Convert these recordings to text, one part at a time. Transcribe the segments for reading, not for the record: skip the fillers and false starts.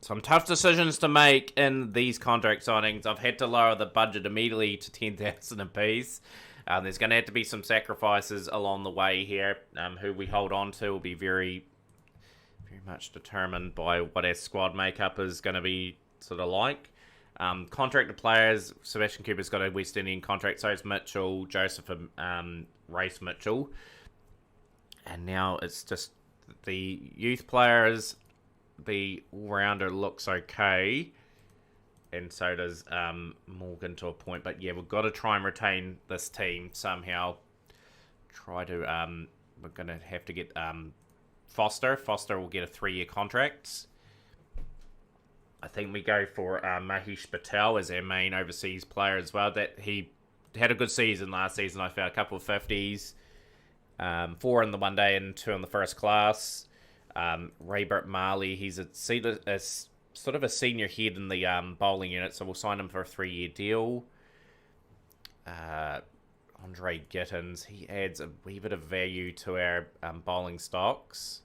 some tough decisions to make in these contract signings. I've had to lower the budget immediately to 10,000 apiece. There's going to have to be some sacrifices along the way here. Who we hold on to will be very, very much determined by what our squad makeup is going to be sort of like. Contracted players, Sebastian Cooper's got a West Indian contract, so is Mitchell, Joseph, and Race Mitchell. And now it's just the youth players. The all-rounder looks okay, and so does Morgan to a point. But yeah, we've got to try and retain this team somehow. We're going to have to get Foster. Foster will get a 3-year contract. I think we go for Mahesh Patel as our main overseas player as well. That he had a good season last season. I found a couple of 50s, 4 in the one day and 2 in the first class. Raybert Marley, he's sort of a senior head in the bowling unit, so we'll sign him for a 3-year deal. Andre Gittins, he adds a wee bit of value to our bowling stocks.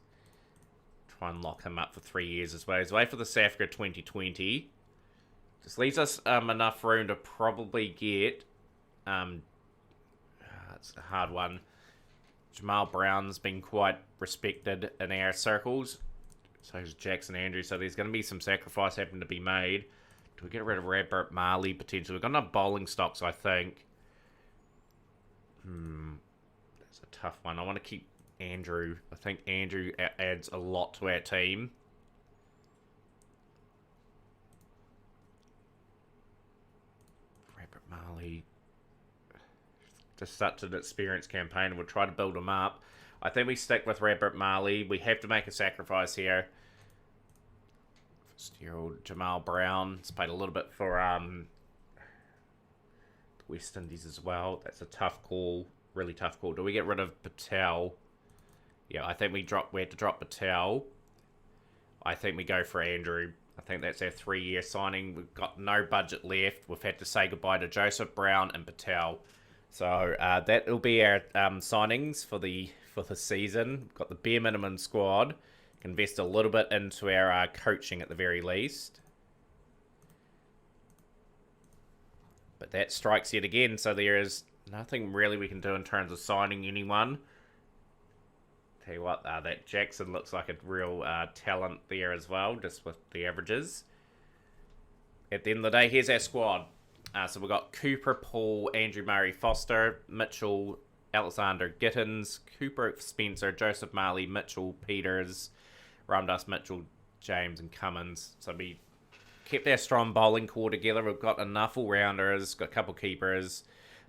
Try and lock him up for 3 years as well. He's away for the SAFCA 2020. Just leaves us enough room to probably get... it's a hard one. Jamal Brown's been quite respected in our circles. So is Jackson Andrews. So there's going to be some sacrifice having to be made. Do we get rid of Raybert Marley potentially? We've got enough bowling stocks, I think. That's a tough one. I want to keep Andrew. I think Andrew adds a lot to our team. Raybert Marley. Just such an experienced campaign. We'll try to build him up. I think we stick with Raybert Marley. We have to make a sacrifice here. Still, Jamal Brown. He's played a little bit for the West Indies as well. That's a tough call. Really tough call. Do we get rid of Patel? Yeah, I think we had to drop Patel. I think we go for Andrew. I think that's our 3-year signing. We've got no budget left. We've had to say goodbye to Joseph, Brown, and Patel. So that will be our signings for the season. We've got the bare minimum squad. Can invest a little bit into our coaching at the very least. But that strikes yet again. So there is nothing really we can do in terms of signing anyone. Tell you what, that Jackson looks like a real talent there as well, just with the averages. At the end of the day, here's our squad. So we've got Cooper, Paul, Andrew Murray, Foster, Mitchell, Alexander Gittins, Cooper, Spencer, Joseph Marley, Mitchell, Peters, Ramdas, Mitchell, James, and Cummins. So we kept our strong bowling core together. We've got enough all-rounders, got a couple keepers,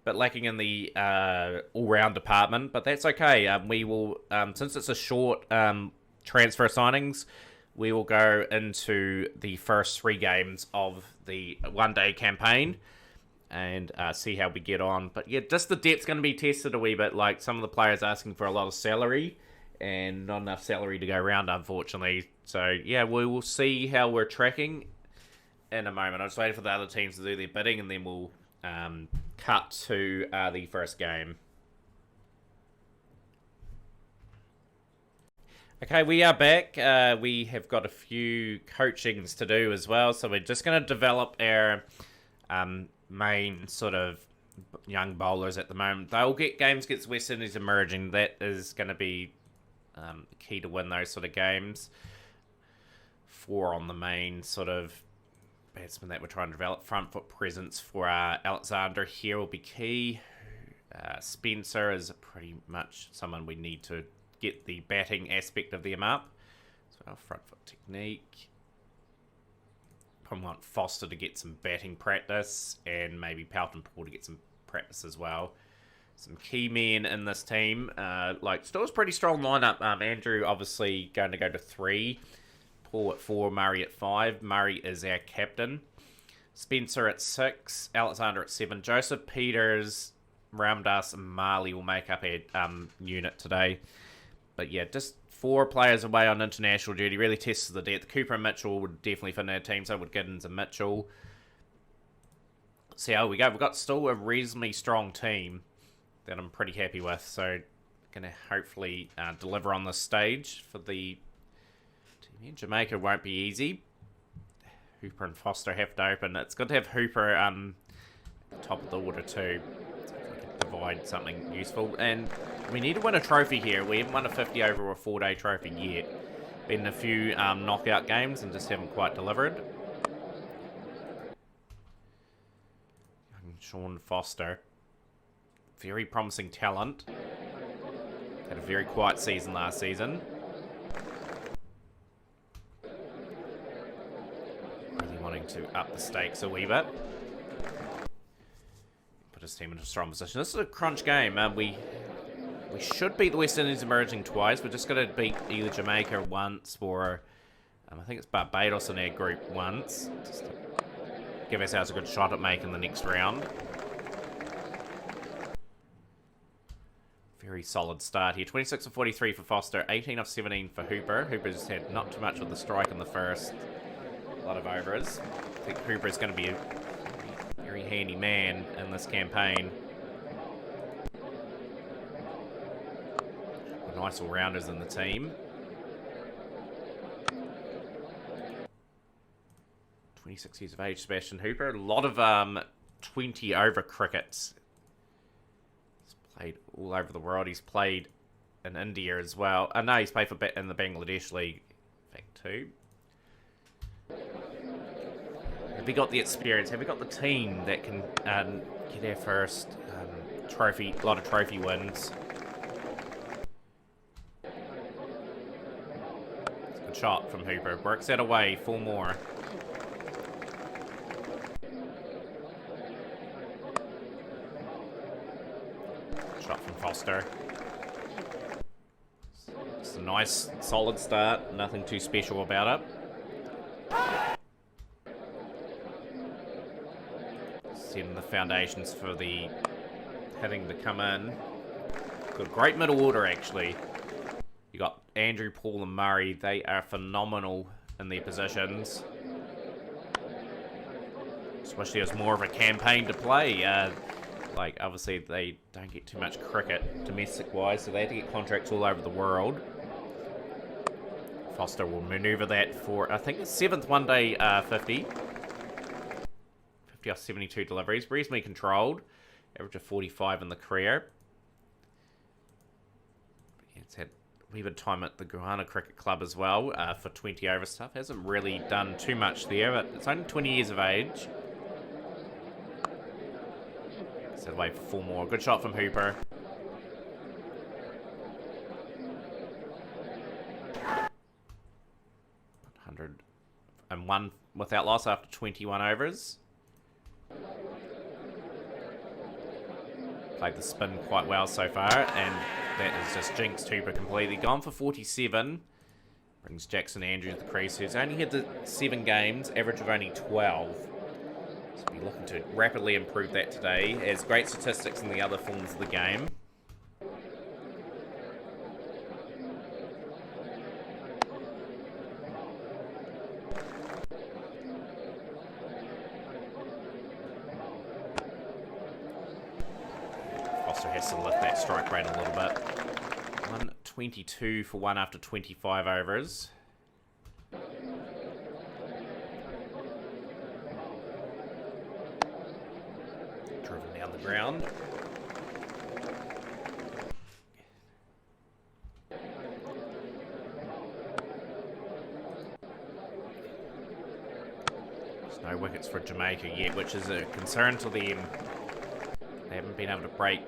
but lacking in the all-round department. But that's okay. We will, since it's a short transfer signings, we will go into the first 3 games of the one-day campaign and see how we get on. But yeah, just the depth's going to be tested a wee bit. Like some of the players asking for a lot of salary and not enough salary to go around, unfortunately. So yeah, we will see how we're tracking in a moment. I'll just wait for the other teams to do their bidding and then we'll cut to the first game. Okay, we are back. We have got a few coachings to do as well, so we're just going to develop our main sort of young bowlers at the moment. They'll get games against West Indies emerging. That is going to be key to win those sort of games. 4 on the main sort of batsman that we're trying to develop. Front foot presence for Alexander here will be key. Spencer is pretty much someone we need to get the batting aspect of them up. So our front foot technique. Probably want Foster to get some batting practice and maybe Pelton Paul to get some practice as well. Some key men in this team. Still a pretty strong lineup. Andrew obviously going to go to 3. Paul at 4, Murray at 5. Murray is our captain. Spencer at 6, Alexander at 7. Joseph, Peters, Ramdas and Marley will make up our unit today. But yeah, just 4 players away on international duty really tests the depth. Cooper and Mitchell would definitely fit in our team, so would Giddens and Mitchell. See how we go. We've got still a reasonably strong team that I'm pretty happy with. So going to hopefully deliver on this stage for the team here. Jamaica won't be easy. Hooper and Foster have to open. It's good to have Hooper top of the order too. So if we can provide something useful. And we need to win a trophy here. We haven't won a 50 over or a 4-day trophy yet. Been in a few knockout games and just haven't quite delivered. Young Sean Foster. Very promising talent. Had a very quiet season last season. Really wanting to up the stakes a wee bit. Put his team in a strong position. This is a crunch game. We should beat the West Indies emerging twice. We're just going to beat either Jamaica once or I think it's Barbados in our group once. Just to give ourselves a good shot at making the next round. Very solid start here. 26 of 43 for Foster, 18 of 17 for Hooper. Hooper's had not too much with the strike in the first lot of overs. I think Hooper is going to be a very handy man in this campaign. Nice all-rounders in the team. 26 years of age, Sebastian Hooper. A lot of 20-over crickets. Played all over the world. He's played in India as well. No, he's played in the Bangladesh League, in fact, too. Have we got the experience? Have we got the team that can get our first trophy? A lot of trophy wins. Good shot from Hooper. Works that away. 4 more. From Foster. It's a nice, solid start. Nothing too special about it. Setting the foundations for the hitting to come in. Good, great middle order, actually. You got Andrew, Paul, and Murray. They are phenomenal in their positions. Especially as more of a campaign to play. Like, obviously, they don't get too much cricket domestic-wise, so they have to get contracts all over the world. Foster will manoeuvre that for, I think, the 7th one-day 50. 50 off 72 deliveries. Reasonably controlled. Average of 45 in the career. It's had a wee bit of time at the Guyana Cricket Club as well for 20-over stuff. Hasn't really done too much there, but it's only 20 years of age. Set away for 4 more. Good shot from Hooper. $101 without loss after 21 overs. Played the spin quite well so far, and that has just jinxed Hooper completely. Gone for 47. Brings Jackson Andrews to the crease, who's only had the 7 games, average of only 12. So we're looking to rapidly improve that today. Has great statistics in the other forms of the game. Foster has to lift that strike rate a little bit. 122 for 1 after 25 overs. Ground. There's no wickets for Jamaica yet, which is a concern to them. They haven't been able to break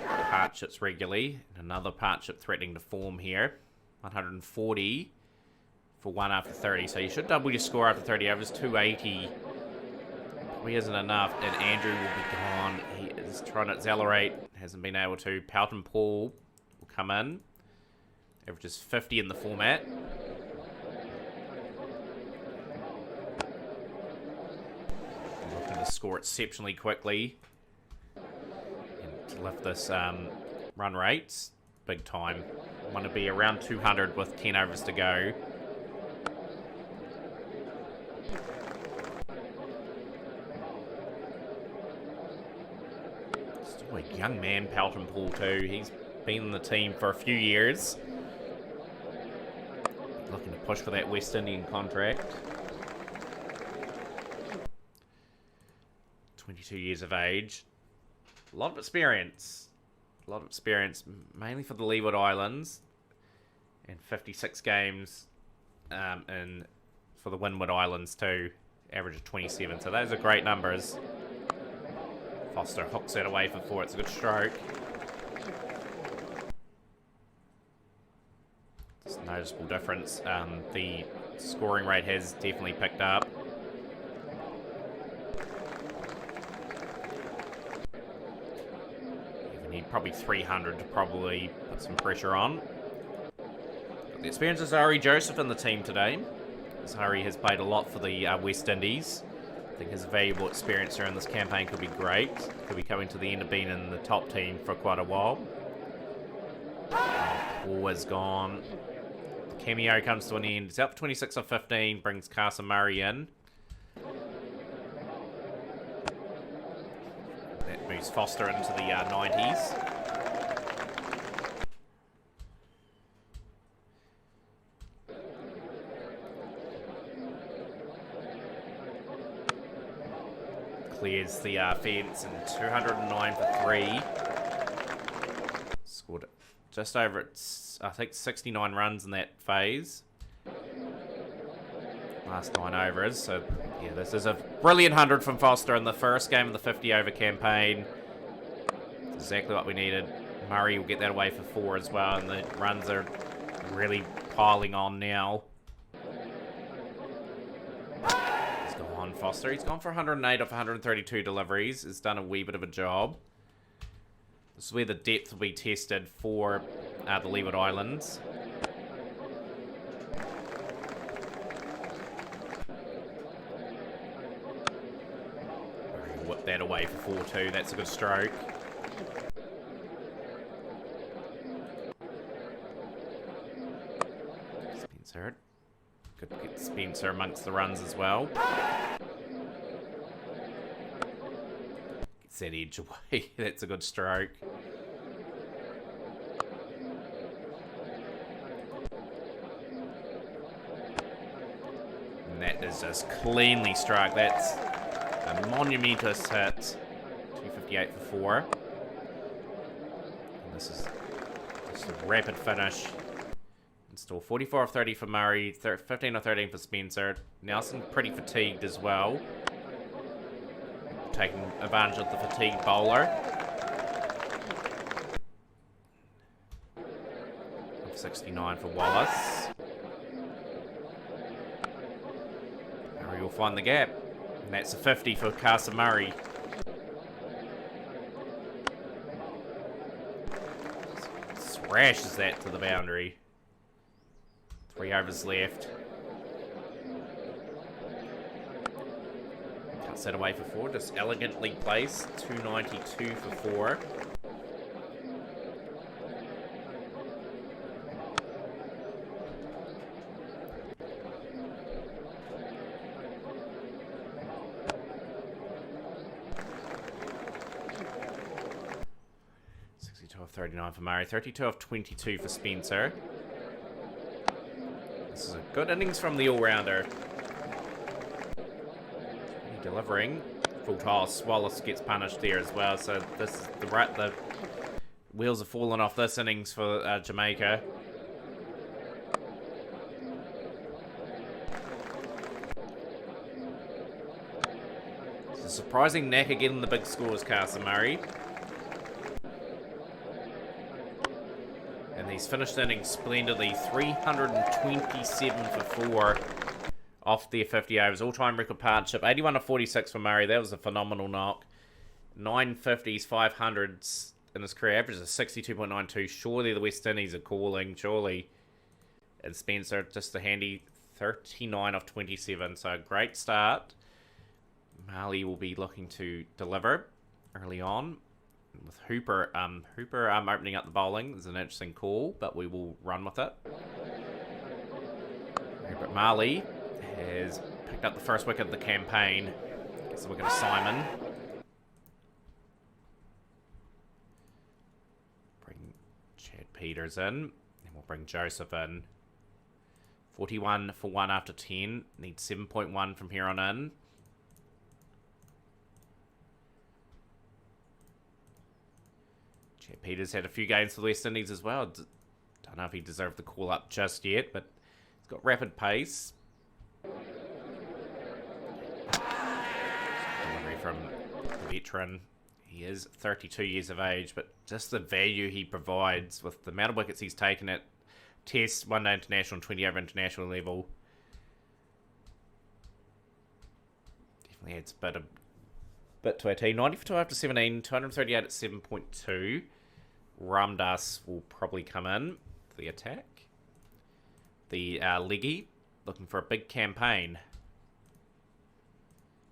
partnerships regularly. And another partnership threatening to form here. 140 for 1 after 30. So you should double your score after 30 overs. 280. Probably isn't enough, and Andrew will be gone. He is trying to accelerate, hasn't been able to. Pelton Paul will come in. Averages 50 in the format. Looking to score exceptionally quickly and to lift this run rates big time. Want to be around 200 with 10 overs to go. A young man, Pelton Paul, too. He's been in the team for a few years. Looking to push for that West Indian contract. 22 years of age. A lot of experience. A lot of experience, mainly for the Leeward Islands. And 56 games for the Windward Islands too. Average of 27. So those are great numbers. Foster hooks it away for 4. It's a good stroke. It's a noticeable difference. The scoring rate has definitely picked up. You need probably 300 to probably put some pressure on. The experience of Zari Joseph in the team today. Zari has played a lot for the West Indies. I think his valuable experience during this campaign could be great. Could be coming to the end of being in the top team for quite a while. Paul is gone. The cameo comes to an end. It's out for 26 of 15. Brings Carson Murray in. That moves Foster into the 90s. Clears the fence and 209 for 3. Scored just over, I think, 69 runs in that phase. Last 9 overs. So, yeah, this is a brilliant 100 from Foster in the first game of the 50-over campaign. It's exactly what we needed. Murray will get that away for 4 as well, and the runs are really piling on now. Foster. He's gone for 108 off 132 deliveries. Has done a wee bit of a job. This is where the depth will be tested for the Leeward Islands. Whip that away for 4-2. That's a good stroke. Spencer. Good to get Spencer amongst the runs as well. Gets that edge away. That's a good stroke. And that is just cleanly struck. That's a monumentous hit. 258 for 4. And this is just a rapid finish. Still 44 of 30 for Murray, 15 of 13 for Spencer. Nelson pretty fatigued as well. Taking advantage of the fatigued bowler. 69 for Wallace. Murray will find the gap. And that's a 50 for Carson Murray. Smashes that to the boundary. 3 overs left. Cuts that away for 4. Just elegantly placed. 292 for 4. Of 39 for Murray, 32 of 22 for Spencer. This is a good innings from the all-rounder. Delivering. Full toss. Wallace gets punished there as well, so this is the wheels have fallen off this innings for Jamaica. It's a surprising knack of getting the big scores, Carson Murray. And he's finished the innings splendidly. 327 for 4 off their 50 overs. All-time record partnership. 81 of 46 for Murray. That was a phenomenal knock. 950s, 500s in his career. Average of 62.92. Surely the West Indies are calling. Surely. And Spencer just a handy 39 of 27. So a great start. Marley will be looking to deliver early on. With Hooper opening up the bowling is an interesting call, but we will run with it. But Marley has picked up the first wicket of the campaign. Gets the wicket of Simon. Bring Chad Peters in, and we'll bring Joseph in. 41 for 1 after 10. Needs 7.1 from here on in. Chad Peters had a few games for the West Indies as well. Don't know if he deserved the call-up just yet, but he's got rapid pace. Delivery from the veteran. He is 32 years of age, but just the value he provides with the amount of wickets he's taken at Test, One Day International, and 20 over international level. Definitely adds a bit to our team. 90 for 2 after 17, 238 at 7.2. Ramdas will probably come in for the attack. The leggy looking for a big campaign.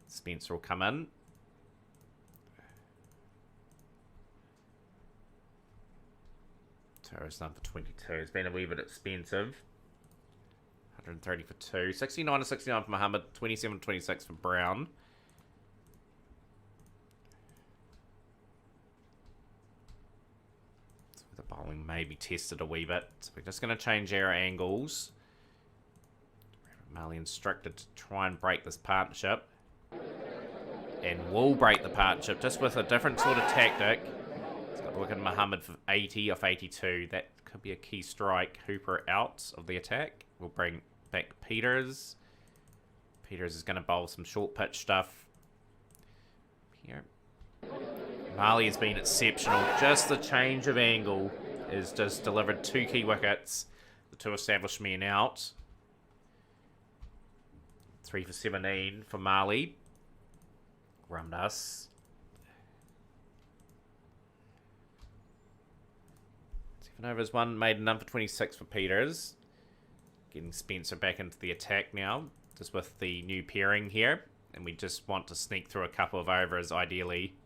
Spencer will come in. Torres number 22. It's been a wee bit expensive. 130 for 2. 69 to 69 for Muhammad. 27 to 26 for Brown. So the bowling may be tested a wee bit. So we're just going to change our angles. Marley instructed to try and break this partnership. And will break the partnership just with a different sort of tactic. Look at Muhammad for 80 off 82. That could be a key strike. Hooper out of the attack. We'll bring back Peters. Peters is going to bowl some short pitch stuff. Here. Marley has been exceptional. Just the change of angle is just delivered 2 key wickets. The 2 established men out. 3 for 17 for Marley. Ramdas. 7 overs 1, made a number 26 for Peters. Getting Spencer back into the attack now, just with the new pairing here. And we just want to sneak through a couple of overs, ideally.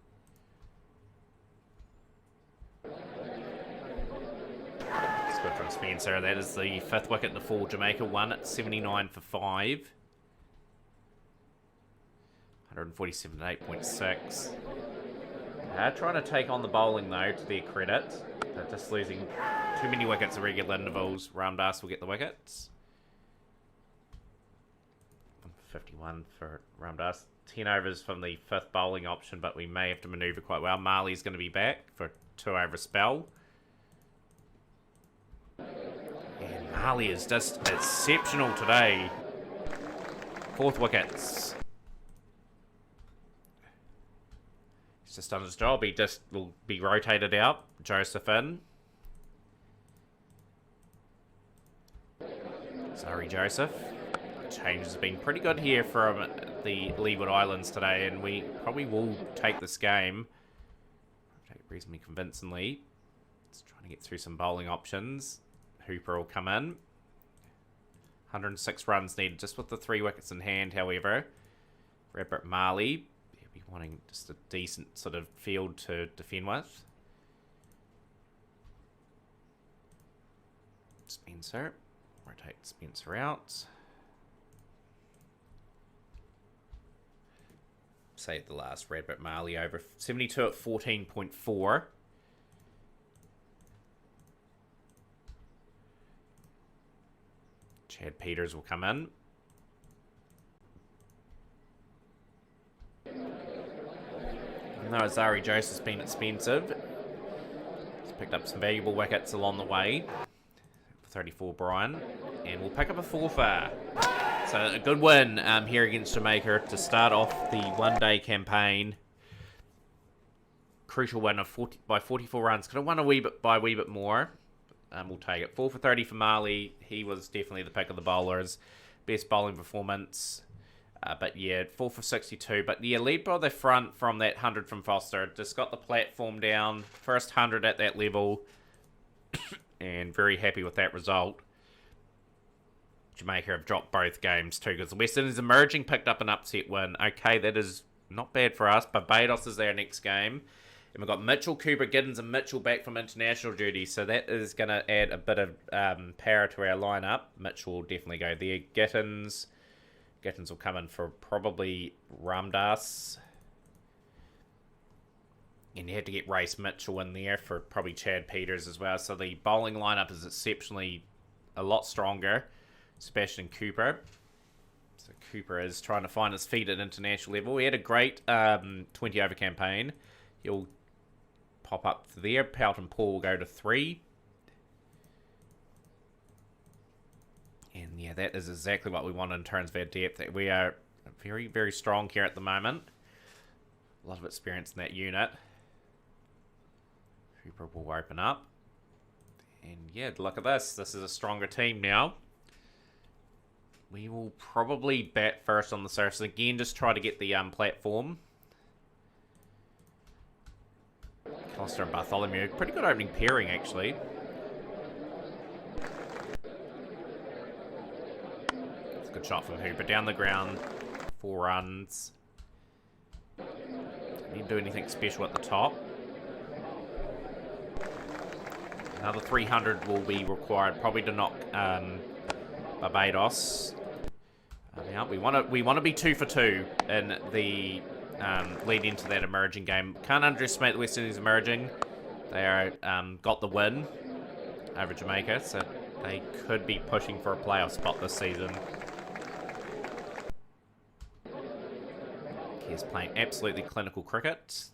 It's good from Spencer. That is the 5th wicket in the fall. Jamaica won at 79 for 5. 147 at 8.6. Trying to take on the bowling, though, to their credit. They're just losing too many wickets at regular intervals. Ramdas will get the wickets. 51 for Ramdas. 10 overs from the 5th bowling option, but we may have to manoeuvre quite well. Marley's going to be back for a 2 over spell. And Marley is just exceptional today. 4th wickets. He's just done his job. He just will be rotated out. Joseph in. Sorry, Joseph. Change has been pretty good here from the Leeward Islands today, and we probably will take this game. Take it reasonably convincingly. Just trying to get through some bowling options. Hooper will come in. 106 runs needed just with the 3 wickets in hand, however. Robert Marley. He'll be wanting just a decent sort of field to defend with. Spencer. Rotate Spencer out. Save the last Robert Marley over 72 at 14.4. Chad Peters will come in. No, Azari Joseph's been expensive. He's picked up some valuable wickets along the way. 34 Brian. And we'll pick up a 4-for. So a good win here against Jamaica to start off the one-day campaign. Crucial win of by 44 runs. Could have won a wee bit more. We'll take it. 4 for 30 for Marley. He was definitely the pick of the bowlers. Best bowling performance. But yeah, 4 for 62. But yeah, lead by the front from that 100 from Foster. Just got the platform down. First 100 at that level. And very happy with that result. Jamaica have dropped both games too, because the West Indies emerging picked up an upset win. Okay, that is not bad for us. Barbados is their next game. And we've got Mitchell, Cooper, Giddens, and Mitchell back from international duty. So that is going to add a bit of power to our lineup. Mitchell will definitely go there. Gittins will come in for probably Ramdas. And you had to get Race Mitchell in there for probably Chad Peters as well. So the bowling lineup is exceptionally a lot stronger. Sebastian Cooper. So Cooper is trying to find his feet at international level. He had a great 20-over campaign. He'll pop up there. Pout and Paul will go to 3. And yeah, that is exactly what we want in terms of our depth. We are very, very strong here at the moment. A lot of experience in that unit. Hooper will open up. And yeah, look at this. This is a stronger team now. We will probably bat first on the surface. Again, just try to get the platform. Costa and Bartholomew. Pretty good opening pairing, actually. It's a good shot from Hooper. Down the ground. 4 runs. Don't need to do anything special at the top. Another 300 will be required, probably to knock Barbados out. We want to be 2 for 2 in the lead into that emerging game. Can't underestimate the West Indies emerging. They are got the win over Jamaica, so they could be pushing for a playoff spot this season. He's playing absolutely clinical cricket.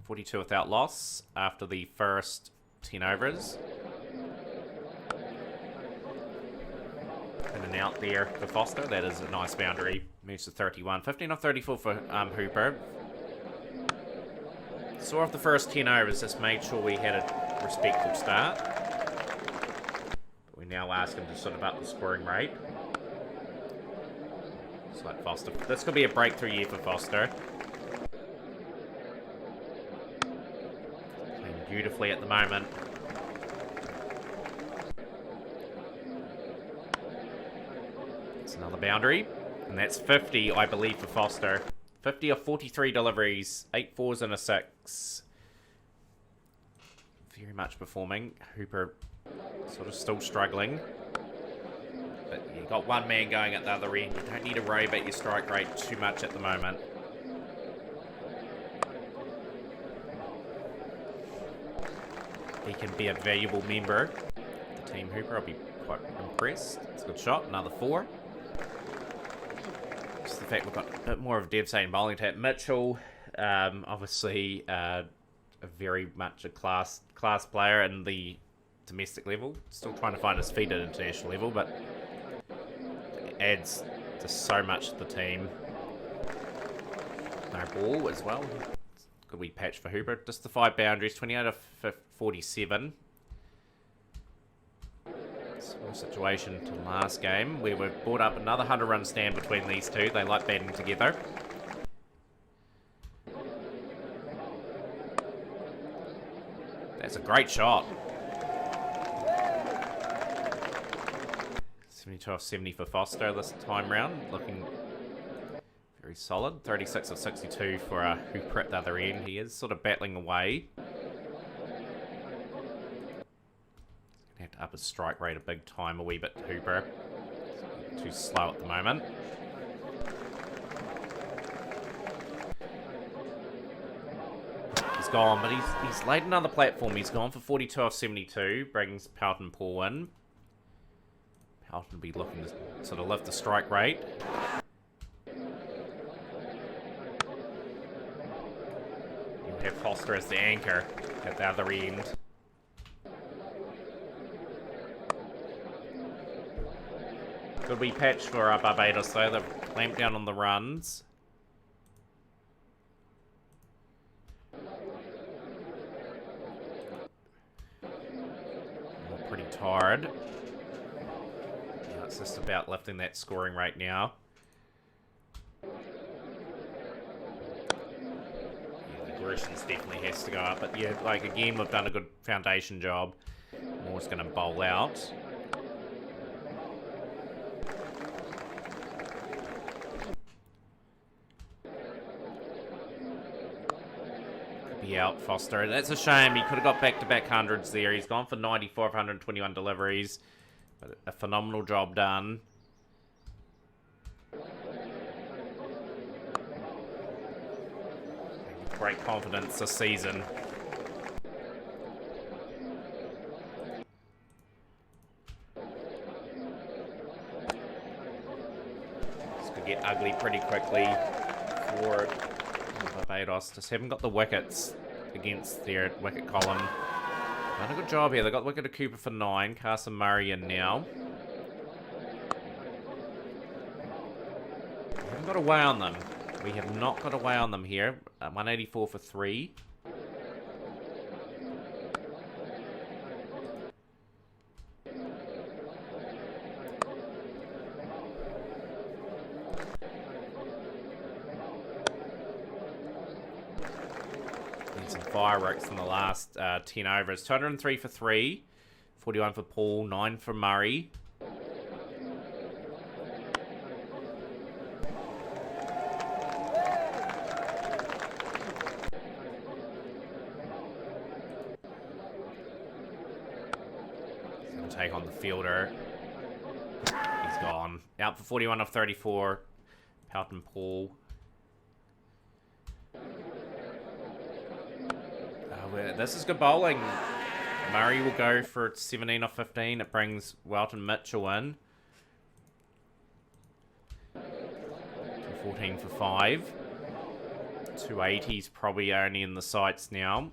42 without loss after the first 10 overs. In and out there for Foster. That is a nice boundary. Moves to 31. 15 off 34 for Hooper. Saw off the first 10 overs. Just made sure we had a respectful start. But we now ask him to sort of up the scoring rate. Just like Foster. This could be a breakthrough year for Foster. Playing beautifully at the moment. Another boundary, and that's 50, I believe, for Foster. 50 of 43 deliveries, 8 fours and a 6. Very much performing. Hooper sort of still struggling. But you got one man going at the other end. You don't need to worry about your strike rate too much at the moment. He can be a valuable member of the team, Hooper. I'll be quite impressed. It's a good shot. Another 4. Just the fact we've got a bit more of devastating bowling attack. Mitchell, obviously, very much a class player in the domestic level. Still trying to find his feet at international level, but it adds just so much to the team. No ball as well. Good wee patch for Hooper. Just the 5 boundaries, 28 of 47. Similar situation to last game, where we've brought up another 100-run stand between these two. They like batting together. That's a great shot. 72 off 70 for Foster this time round. Looking very solid. 36 of 62 for Hooper at the other end. He is sort of battling away. Have to up his strike rate a big time a wee bit, Hooper. Too slow at the moment. He's gone, but he's laid another platform. He's gone for 42 off 72. Brings Pout and Paul in. Pout will be looking to sort of lift the strike rate. You'll have Foster as the anchor at the other end. Good wee patch for Barbados, though. They've clamped down on the runs. They're pretty tired. Yeah, it's just about lifting that scoring rate now. Yeah, the aggressions definitely has to go up. But yeah, like again, we've done a good foundation job. Moore's going to bowl out. Out Foster. That's a shame. He could have got back-to-back hundreds there. He's gone for 94 of 121 deliveries. But a phenomenal job done. Great confidence this season. This could get ugly pretty quickly for Barbados. Just haven't got the wickets against their wicket column. Done a good job here. They got wicket to Cooper for 9. Carson Murray in now. We haven't got away on them. We have not got away on them here. 184 for 3. Some fireworks in the last 10 overs. 203 for 3. 41 for Paul. 9 for Murray. He's going to take on the fielder. He's gone. Out for 41 of 34. Pelton Paul. This is good bowling. Murray will go for 17 off 15. It brings Welton Mitchell in. 14 for 5. 280's probably only in the sights now.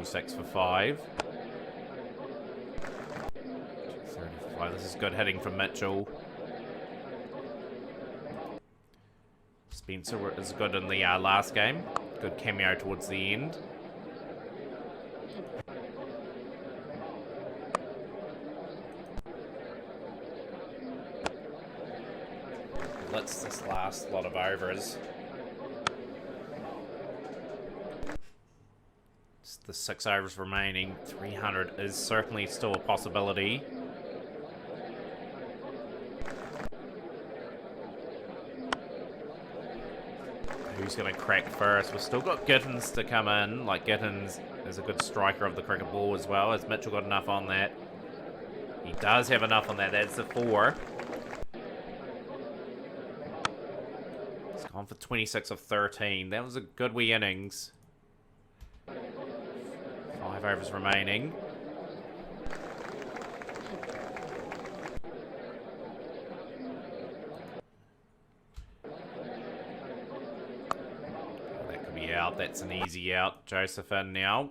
Six for 5. 235. This is good hitting from Mitchell. Spencer is good in the last game. Good cameo towards the end. Let's this last lot of overs. The 6 overs remaining. 300 is certainly still a possibility. Who's going to crack first? We've still got Gittins to come in. Like, Gittins is a good striker of the cricket ball as well. Has Mitchell got enough on that? He does have enough on that. That's the 4. He's gone for 26 of 13. That was a good wee innings. 5 overs remaining. That could be out. That's an easy out. Joseph in now.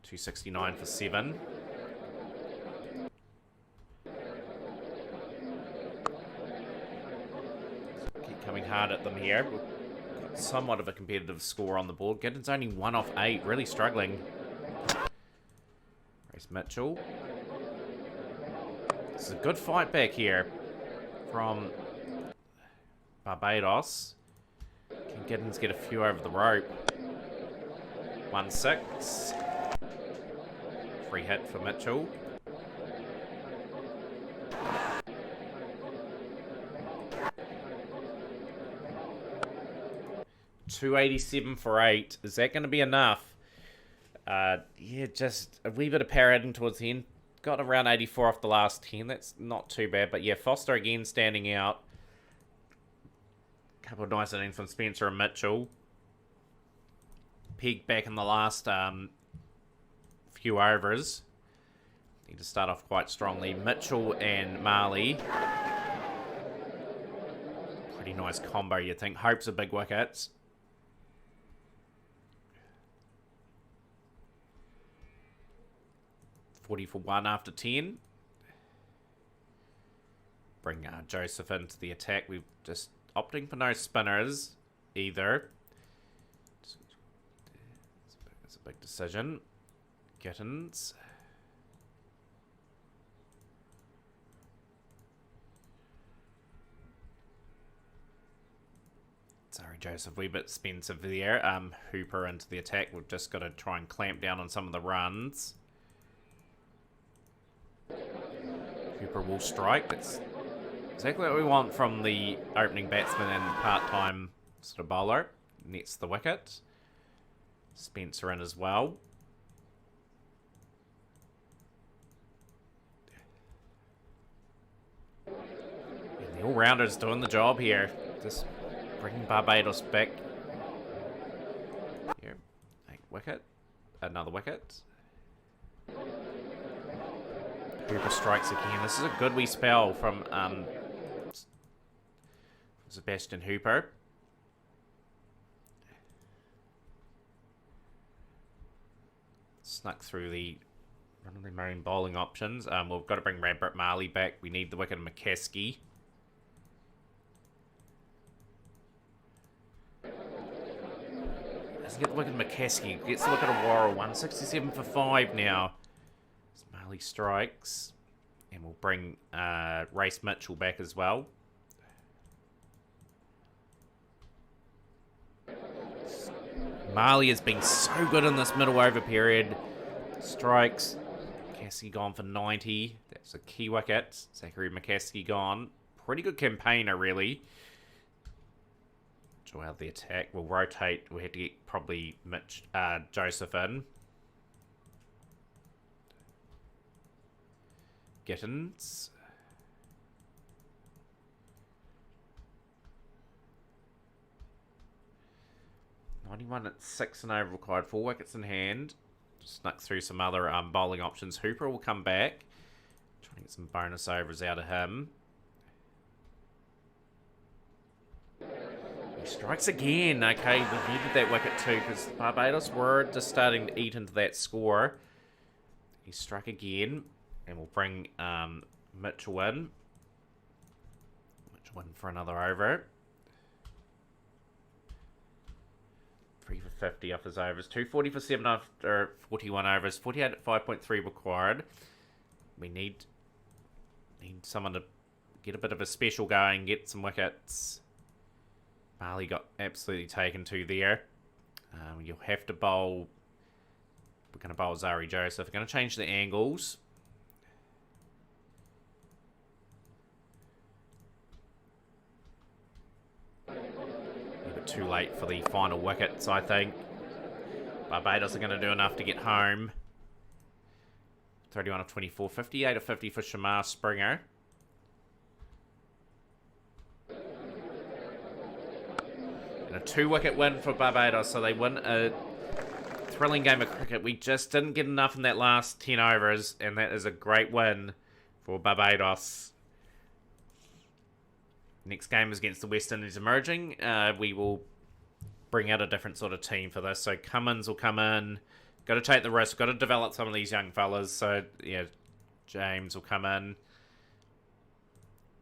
269 for 7. Keep coming hard at them here. We've got somewhat of a competitive score on the board. Gittins only 1 off 8. Really struggling. Mitchell. This is a good fight back here from Barbados. Can Gittins get a few over the rope? 1-6. Free hit for Mitchell. $287 for 8. Is that going to be enough? Yeah, just a wee bit of power heading towards the end. Got around 84 off the last 10. That's not too bad. But yeah, Foster again standing out. Couple of nice innings from Spencer and Mitchell. Peg back in the last few overs. Need to start off quite strongly. Mitchell and Marley. Pretty nice combo, you'd think. Hopes of big wickets. $40 for 1 after 10. Bring Joseph into the attack. We've just opting for no spinners either. It's a big decision. Gittins. Sorry, Joseph, wee bit expensive there. Hooper into the attack. We've just got to try and clamp down on some of the runs. Cooper will strike. That's exactly what we want from the opening batsman and part-time sort of bowler. Nets the wicket. Spencer in as well. And the all-rounder is doing the job here. Just bringing Barbados back. Here, wicket. Another wicket. Hooper strikes again. This is a good wee spell from Sebastian Hooper. Snuck through the run of the main bowling options. We've got to bring Radbert Marley back. We need the wicket of McCaskey. Doesn't get the wicket of McCaskey. Gets the wicket of Worrell. 167 for 5 now. As Marley strikes. And we'll bring Race Mitchell back as well. Marley has been so good in this middle over period. Strikes. McCaskey gone for 90. That's a key wicket. Zachary McCaskey gone. Pretty good campaigner, really. Draw out the attack. We'll rotate. We have to get probably Joseph in. Gittins. '91 at 6 and over required. 4 wickets in hand. Snuck through some other bowling options. Hooper will come back. Trying to get some bonus overs out of him. He strikes again. Okay, we needed that wicket too because Barbados were just starting to eat into that score. He struck again. And we'll bring Mitchell in. Mitchell in for another over. 3 for 50 off his overs. 240 for 7 after 41 overs. 48 at 5.3 required. We need someone to get a bit of a special going, get some wickets. Marley got absolutely taken to there. You'll have to bowl. We're going to bowl Zari Joseph. We're going to change the angles. Too late for the final wickets, I think. Barbados are going to do enough to get home. 31 of 24, 58 of 50 for Shamar Springer. And a 2-wicket win for Barbados, so they win a thrilling game of cricket. We just didn't get enough in that last 10 overs, and that is a great win for Barbados. Next game is against the West Indies emerging. We will bring out a different sort of team for this. So Cummins will come in. Got to take the risk. Got to develop some of these young fellas. So, yeah, James will come in.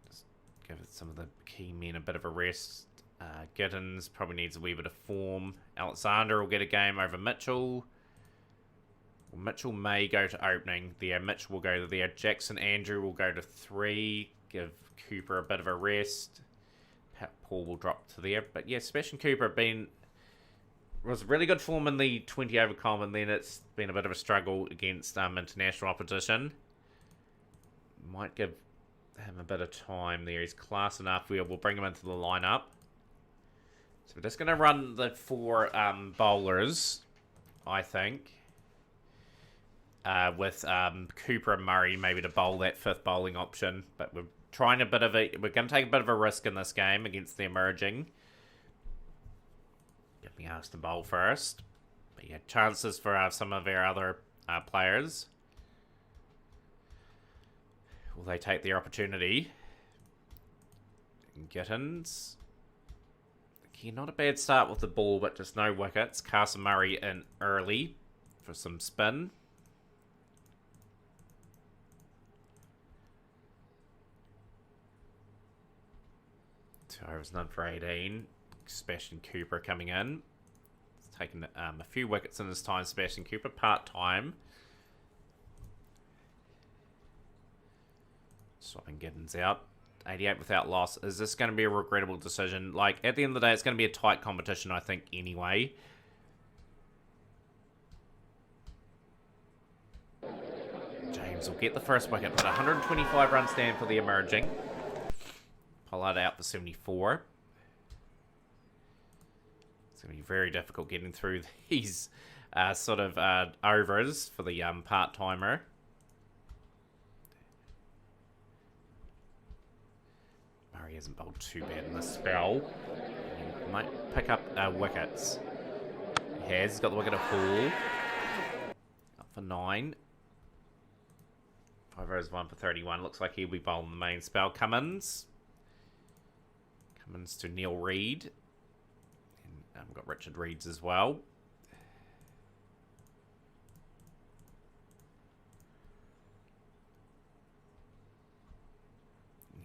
Just give some of the key men a bit of a rest. Gittins probably needs a wee bit of form. Alexander will get a game over Mitchell. Well, Mitchell may go to opening there. Mitchell will go there. Jackson Andrew will go to 3. Give Cooper a bit of a rest. Paul will drop to there. But yeah, Sebastian Cooper was really good form in the 20 over comp, and then it's been a bit of a struggle against international opposition. Might give him a bit of time there. He's class enough. We'll bring him into the lineup. So we're just going to run the 4 bowlers, I think. With Cooper and Murray maybe to bowl that 5th bowling option. But we're going to take a bit of a risk in this game against the emerging. Get me asked to bowl first. But yeah, chances for some of our other players. Will they take their opportunity? Gittins. Okay, not a bad start with the ball, but just no wickets. Carson Murray in early for some spin. 2 overs, none for 18. Sebastian Cooper coming in. He's taken a few wickets in his time. Sebastian Cooper, part-time. Swapping Giddens out. 88 without loss. Is this going to be a regrettable decision? Like, at the end of the day, it's going to be a tight competition, I think, anyway. James will get the first wicket, but 125 run stand for the emerging. Pollard out for 74. It's going to be very difficult getting through these sort of overs for the part-timer. Murray hasn't bowled too bad in this spell. He might pick up wickets. He has. He's got the wicket of Hall. Up for 9. 5 overs, 1 for 31. Looks like he'll be bowling the main spell. Cummins to Neil Reid. And we've got Richard Reeds as well.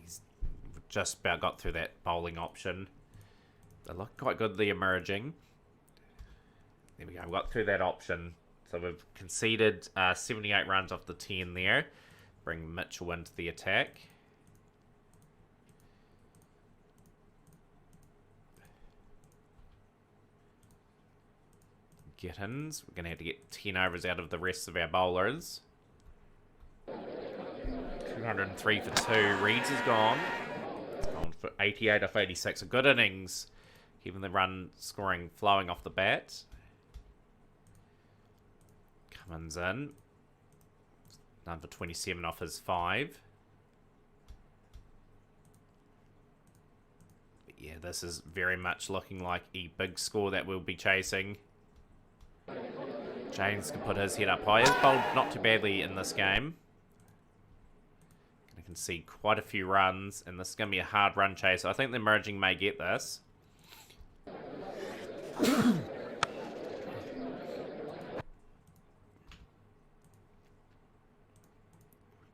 He's just about got through that bowling option. They look quite good, the emerging. There we go, we got through that option. So we've conceded 78 runs off the 10 there. Bring Mitchell into the attack. Gittins. We're going to have to get 10 overs out of the rest of our bowlers. 203 for 2. Reeds is gone. It's gone for 88 off 86. A good innings. Keeping the run scoring flowing off the bat. Cummins in. Done for 27 off his 5. But yeah, this is very much looking like a big score that we'll be chasing. James can put his head up high. He's bowled not too badly in this game. You can see quite a few runs, and this is going to be a hard run chase. I think the emerging may get this. But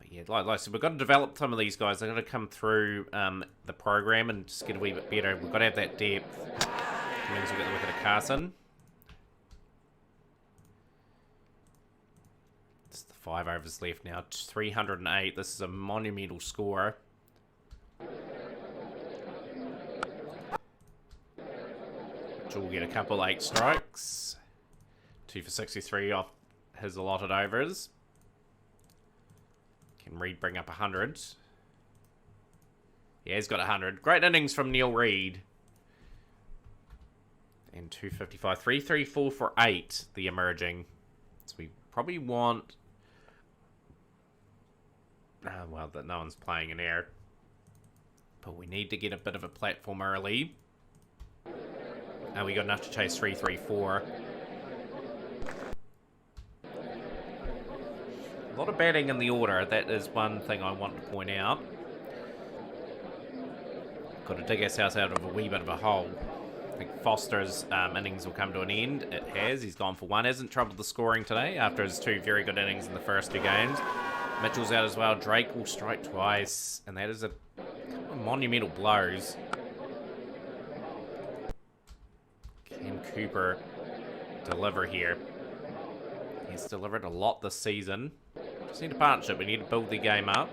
yeah, like I said, we've got to develop some of these guys. They're going to come through the program and just get a wee bit better. We've got to have that depth. It means we'll get the wicket of Carson. 5 overs left now. 308. This is a monumental score. Which will get a couple 8 strikes. 2 for 63 off his allotted overs. Can Reid bring up 100? Yeah, he's got 100. Great innings from Neil Reid. And 255. 334 for 8, the emerging. So we probably want... well, that no one's playing in air. But we need to get a bit of a platform early. We got enough to chase 334. A lot of batting in the order. That is one thing I want to point out. Got to dig ourselves out of a wee bit of a hole. I think Foster's innings will come to an end. It has. He's gone for 1. Hasn't troubled the scoring today after his 2 very good innings in the first 2 games. Mitchell's out as well. Drake will strike twice. And that is a couple of monumental blows. Can Cooper deliver here? He's delivered a lot this season. Just need a partnership. We need to build the game up.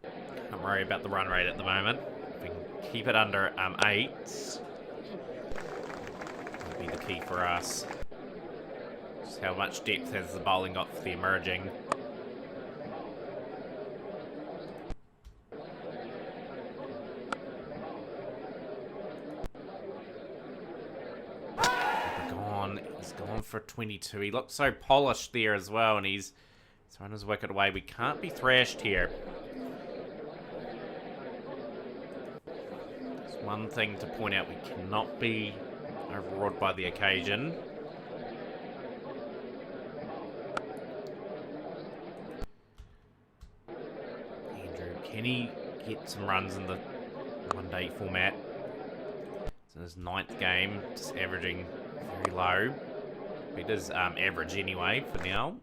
Can't worry about the run rate at the moment. If we can keep it under 8, that'll be the key for us. How much depth has the bowling got for the emerging? He's gone for 22. He looks so polished there as well, and he's thrown his wicket away. We can't be thrashed here. There's one thing to point out. We cannot be overawed by the occasion. Can he get some runs in the one-day format? It's in his 9th game, just averaging very low. He does average anyway for now.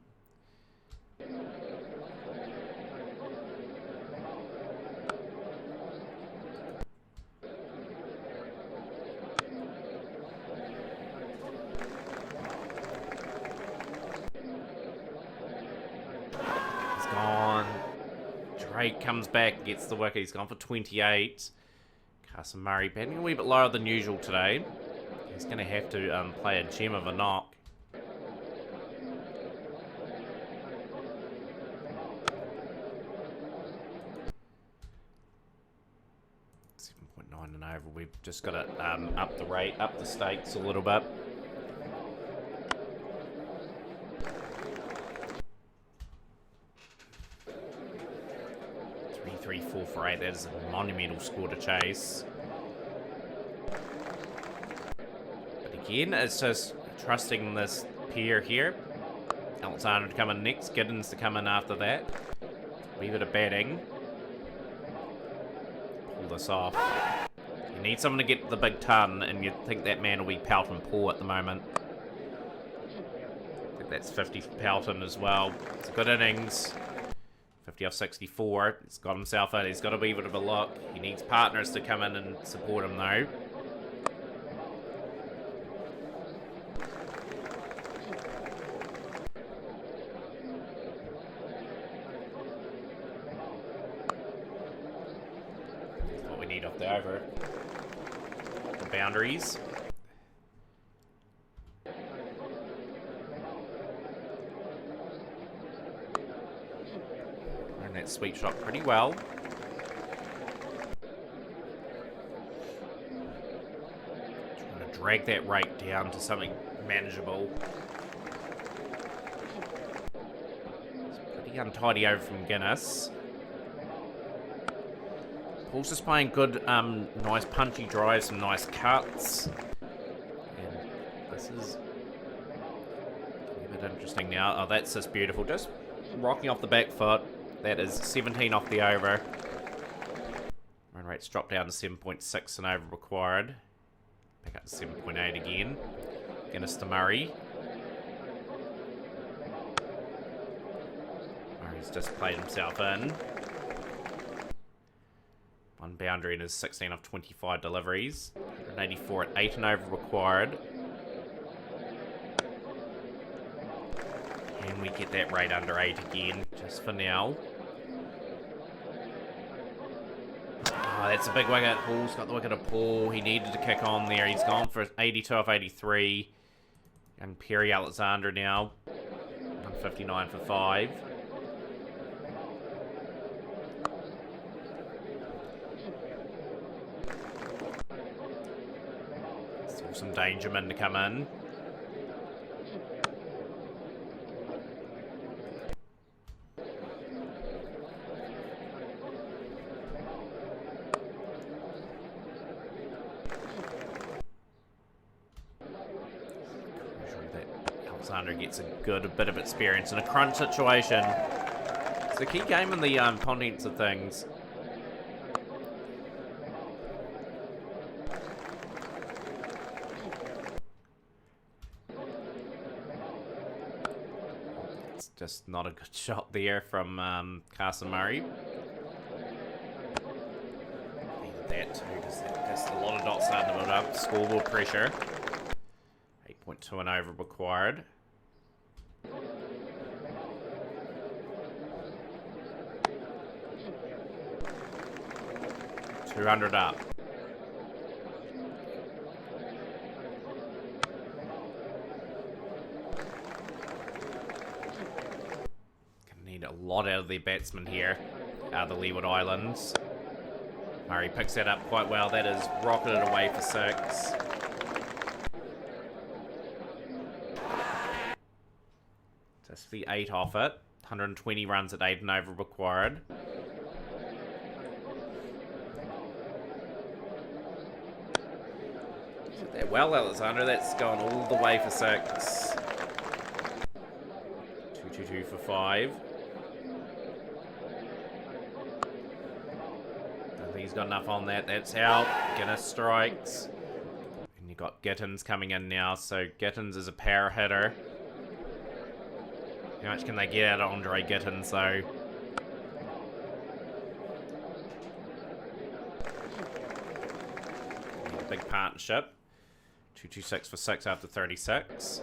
8 comes back, gets the wicket. He's gone for 28. Carson Murray batting a wee bit lower than usual today. He's going to have to play a gem of a knock. And over. We've just got to up the rate, up the stakes a little bit. Three, 4 for 8. That is a monumental score to chase. But again, it's just trusting this pair here. Alexander to come in next. Giddens to come in after that. Wee bit of batting. Pull this off. You need someone to get the big ton, and you think that man will be Pelton Paul at the moment. I think that's 50 for Pelton as well. It's a good innings. 50 off 64. He's got himself in. He's got a wee bit of a look. He needs partners to come in and support him though. That's what we need off the over. The boundaries. That sweet shot pretty well. Trying to drag that rate down to something manageable. It's pretty untidy over from Guinness. Paul's just playing good, nice punchy drives, some nice cuts. And this is a bit interesting now. Oh, that's just beautiful. Just rocking off the back foot. That is 17 off the over. Run rate's dropped down to 7.6 and over required. Back up to 7.8 again. Guinness to Murray. Murray's just played himself in. One boundary in his 16 off 25 deliveries. 184 at 8 and over required. And we get that rate under 8 again, just for now. Oh, that's a big wicket. Paul's got the wicket of Paul. He needed to kick on there. He's gone for 82 off 83. Young Perry Alexander now. 159 for 5. Still some Dangerman to come in. Alexander gets a good bit of experience in a crunch situation. It's the key game in the contents of things. It's just not a good shot there from Carson Murray. Needed that too, because there's a lot of dots starting to build up. Scoreboard pressure. 8.2 and over required. 200 up. Gonna need a lot out of their batsmen here, out of the Leeward Islands. Murray picks that up quite well. That is rocketed away for 6. Just the 8 off it. 120 runs at 8 and over required. Hit that well, Alexander. That's gone all the way for 6. 222 for 5. Don't think he's got enough on that. That's out. Guinness strikes. And you've got Gittins coming in now. So Gittins is a power hitter. How much can they get out of Andre Gittins, though? Big partnership. 226 for 6 after 36.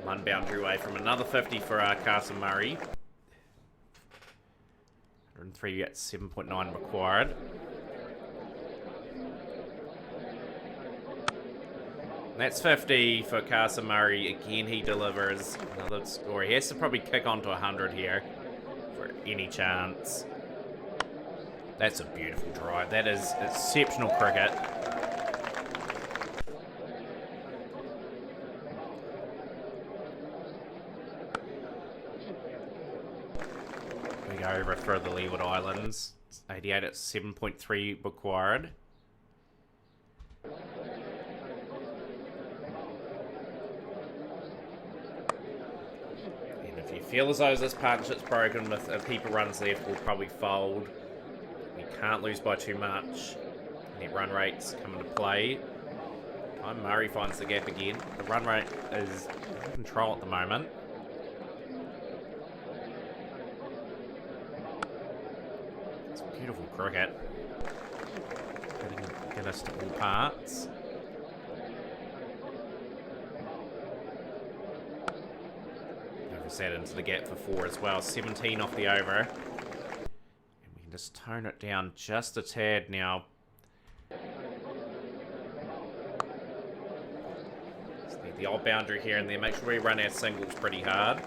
One boundary away from another 50 for Carson Murray. 103 at 7.9 required. That's 50 for Carson Murray. Again, he delivers another score. He has to probably kick on to 100 here for any chance. That's a beautiful drive. That is exceptional cricket. We go over for the Leeward Islands. It's 88 at 7.3 required. feel as though this partnership's broken with a keeper runs left, we'll probably fold. We can't lose by too much. Net run rates come into play. Murray finds the gap again. The run rate is in control at the moment. It's beautiful cricket. Getting us to all parts. That into the gap for 4 as well. 17 off the over. And we can just tone it down just a tad now. Just need the odd boundary here and there. Make sure we run our singles pretty hard.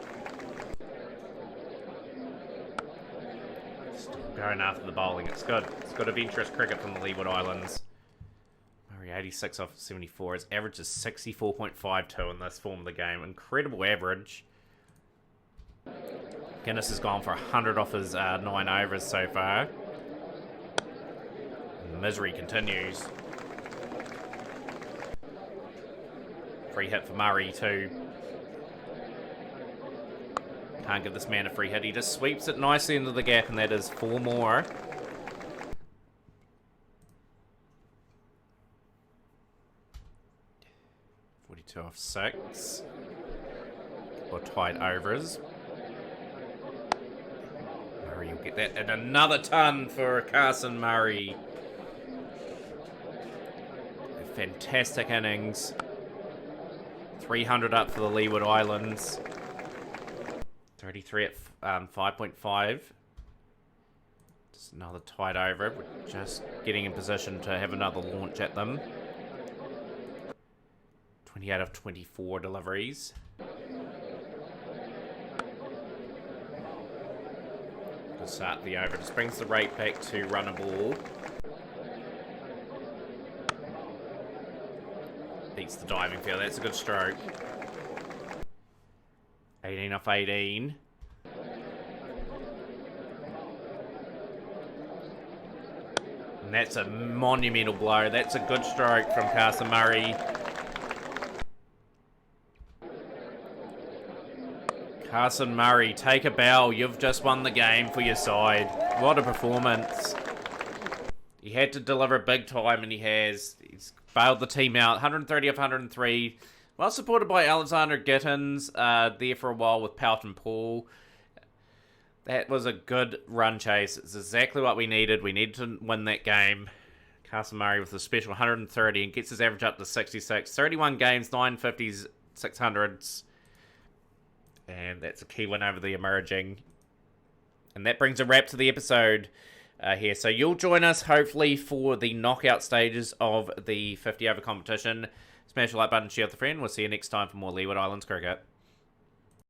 Still going after the bowling. It's good. It's good adventurous cricket from the Leeward Islands. Murray 86 off 74. His average is 64.52 in this form of the game. Incredible average. Guinness has gone for 100 off his 9 overs so far. And the misery continues. Free hit for Murray too. Can't give this man a free hit. He just sweeps it nicely into the gap, and that is 4 more. .42 off 6. Or tight overs. You'll get that, and another ton for Carson Murray. A fantastic innings. 300 up for the Leeward Islands. 33 at 5.5. Just another tight over. We're just getting in position to have another launch at them. 28 of 24 deliveries. Start the over. Just brings the rate back to run a ball. Beats the diving field. That's a good stroke. 18 off 18. And that's a monumental blow. That's a good stroke from Carson Murray. Carson Murray, take a bow. You've just won the game for your side. What a performance. He had to deliver big time, and he has. He's bailed the team out. 130 of 103. Well supported by Alexander Gittins there for a while with Pelton Paul. That was a good run chase. It's exactly what we needed. We needed to win that game. Carson Murray with a special 130 and gets his average up to 66. 31 games, 950s, 600s. And that's a key win over the emerging. And that brings a wrap to the episode here. So you'll join us, hopefully, for the knockout stages of the 50 over competition. Smash the like button, share with a friend. We'll see you next time for more Leeward Islands cricket.